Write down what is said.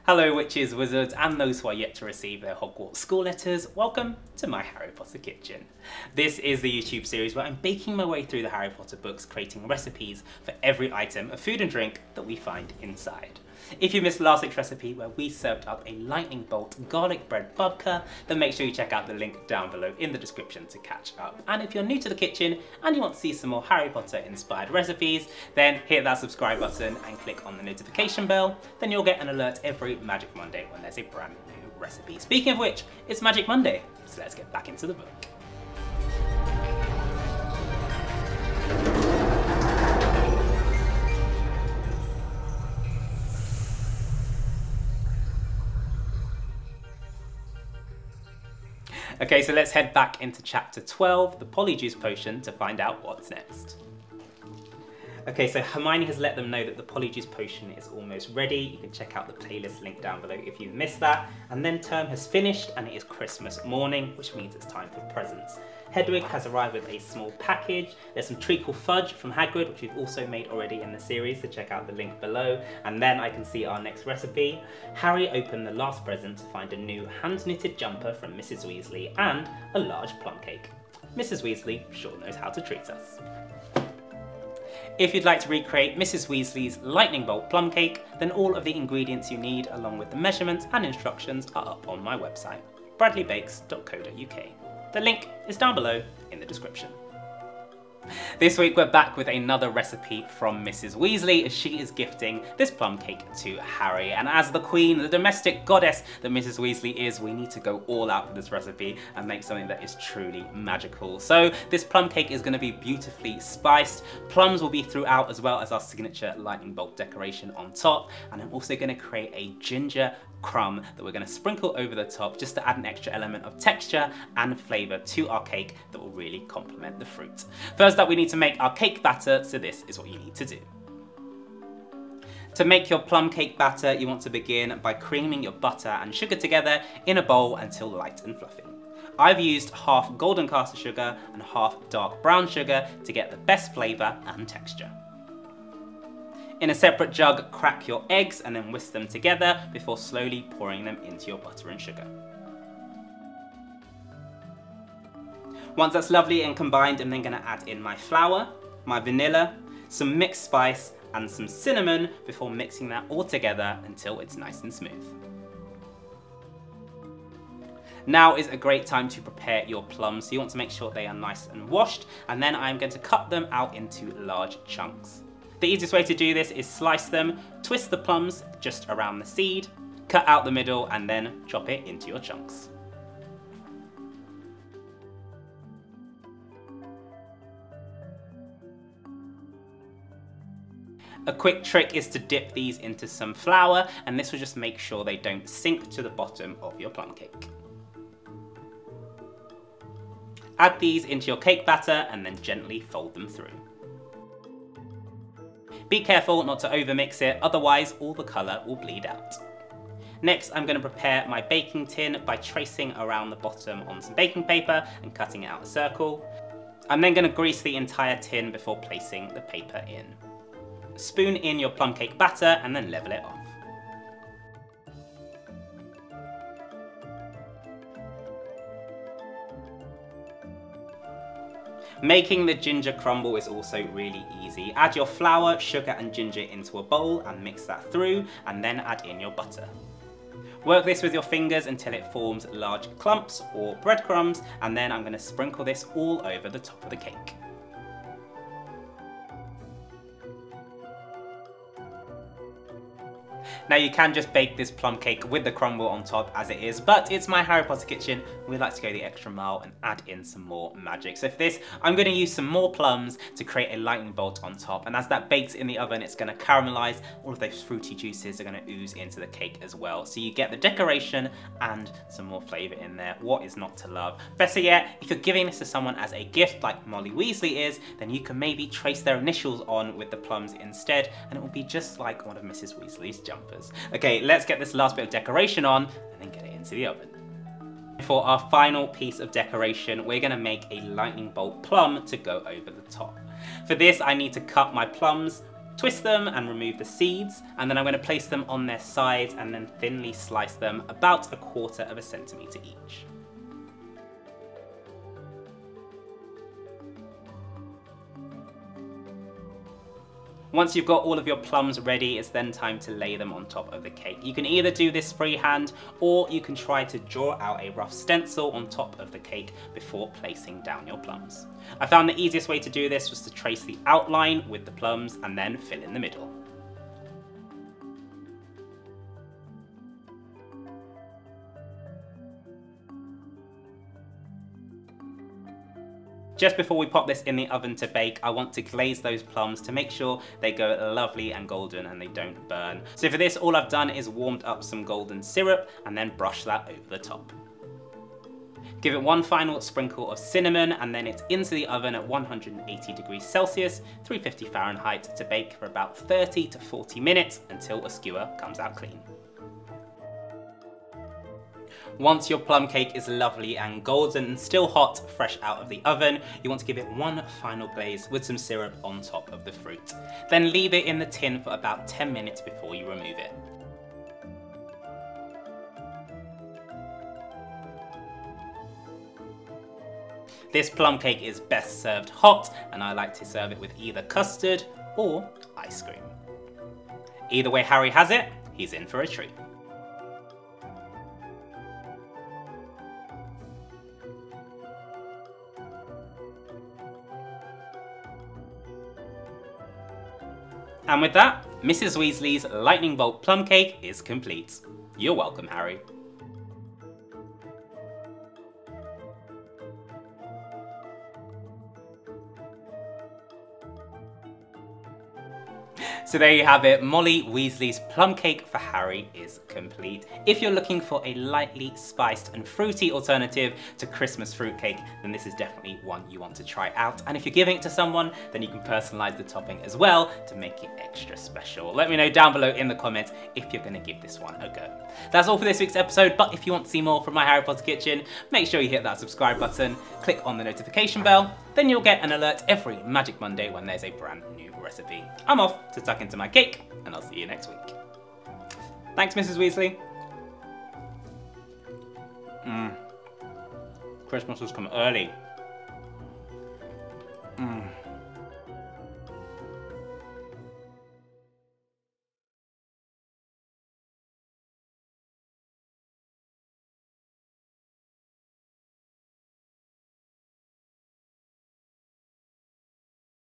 Hello witches, wizards and those who are yet to receive their Hogwarts school letters, welcome to my Harry Potter kitchen. This is the YouTube series where I'm baking my way through the Harry Potter books, creating recipes for every item of food and drink that we find inside. If you missed last week's recipe where we served up a lightning bolt garlic bread babka, then make sure you check out the link down below in the description to catch up. And if you're new to the kitchen and you want to see some more Harry Potter inspired recipes, then hit that subscribe button and click on the notification bell, then you'll get an alert every Magic Monday when there's a brand new recipe. Speaking of which, it's Magic Monday, so let's get back into the book. Okay, so let's head back into chapter 12, the Polyjuice Potion, to find out what's next. Okay, so Hermione has let them know that the Polyjuice Potion is almost ready. You can check out the playlist link down below if you've missed that. And then term has finished and it is Christmas morning, which means it's time for presents. Hedwig has arrived with a small package. There's some treacle fudge from Hagrid, which we've also made already in the series, so check out the link below. And then I can see our next recipe. Harry opened the last present to find a new hand-knitted jumper from Mrs. Weasley and a large plum cake. Mrs. Weasley sure knows how to treat us. If you'd like to recreate Mrs. Weasley's lightning bolt plum cake, then all of the ingredients you need along with the measurements and instructions are up on my website, bradleybakes.co.uk. The link is down below in the description. This week we're back with another recipe from Mrs. Weasley as she is gifting this plum cake to Harry. And as the queen, the domestic goddess that Mrs. Weasley is, we need to go all out for this recipe and make something that is truly magical. So this plum cake is going to be beautifully spiced. Plums will be throughout as well as our signature lightning bolt decoration on top. And I'm also going to create a ginger crumb that we're going to sprinkle over the top just to add an extra element of texture and flavour to our cake that will really complement the fruit. First up, we need to make our cake batter, so this is what you need to do. To make your plum cake batter, you want to begin by creaming your butter and sugar together in a bowl until light and fluffy. I've used half golden caster sugar and half dark brown sugar to get the best flavour and texture. In a separate jug, crack your eggs and then whisk them together before slowly pouring them into your butter and sugar. Once that's lovely and combined, I'm then going to add in my flour, my vanilla, some mixed spice and some cinnamon before mixing that all together until it's nice and smooth. Now is a great time to prepare your plums, so you want to make sure they are nice and washed, and then I'm going to cut them out into large chunks. The easiest way to do this is slice them, twist the plums just around the seed, cut out the middle and then chop it into your chunks. A quick trick is to dip these into some flour, and this will just make sure they don't sink to the bottom of your plum cake. Add these into your cake batter and then gently fold them through. Be careful not to overmix it, otherwise all the colour will bleed out. Next, I'm going to prepare my baking tin by tracing around the bottom on some baking paper and cutting out a circle. I'm then going to grease the entire tin before placing the paper in. Spoon in your plum cake batter and then level it off. Making the ginger crumble is also really easy. Add your flour, sugar and ginger into a bowl and mix that through, and then add in your butter. Work this with your fingers until it forms large clumps or breadcrumbs, and then I'm going to sprinkle this all over the top of the cake. Now you can just bake this plum cake with the crumble on top as it is, but it's my Harry Potter kitchen. We like to go the extra mile and add in some more magic. So for this, I'm going to use some more plums to create a lightning bolt on top. And as that bakes in the oven, it's going to caramelize. All of those fruity juices are going to ooze into the cake as well. So you get the decoration and some more flavour in there. What is not to love? Better yet, if you're giving this to someone as a gift like Molly Weasley is, then you can maybe trace their initials on with the plums instead, and it will be just like one of Mrs. Weasley's jumpers. Okay, let's get this last bit of decoration on and then get it into the oven. For our final piece of decoration, we're going to make a lightning bolt plum to go over the top. For this, I need to cut my plums Twist them and remove the seeds, and then I'm going to place them on their sides and then thinly slice them about 1/4 centimetre each. Once you've got all of your plums ready, it's then time to lay them on top of the cake. You can either do this freehand, or you can try to draw out a rough stencil on top of the cake before placing down your plums. I found the easiest way to do this was to trace the outline with the plums and then fill in the middle. Just before we pop this in the oven to bake, I want to glaze those plums to make sure they go lovely and golden and they don't burn. So for this, all I've done is warmed up some golden syrup and then brush that over the top. Give it one final sprinkle of cinnamon and then it's into the oven at 180 degrees Celsius, 350 Fahrenheit to bake for about 30 to 40 minutes until a skewer comes out clean. Once your plum cake is lovely and golden and still hot, fresh out of the oven, you want to give it one final glaze with some syrup on top of the fruit. Then leave it in the tin for about 10 minutes before you remove it. This plum cake is best served hot, and I like to serve it with either custard or ice cream. Either way Harry has it, he's in for a treat. And with that, Mrs. Weasley's lightning bolt plum cake is complete. You're welcome, Harry. So there you have it, Molly Weasley's plum cake for Harry is complete. If you're looking for a lightly spiced and fruity alternative to Christmas fruitcake, then this is definitely one you want to try out. And if you're giving it to someone, then you can personalise the topping as well to make it extra special. Let me know down below in the comments if you're going to give this one a go. That's all for this week's episode, but if you want to see more from my Harry Potter kitchen, make sure you hit that subscribe button, click on the notification bell, then you'll get an alert every Magic Monday when there's a brand new recipe. I'm off to tuck into my cake, and I'll see you next week. Thanks, Mrs. Weasley. Christmas has come early.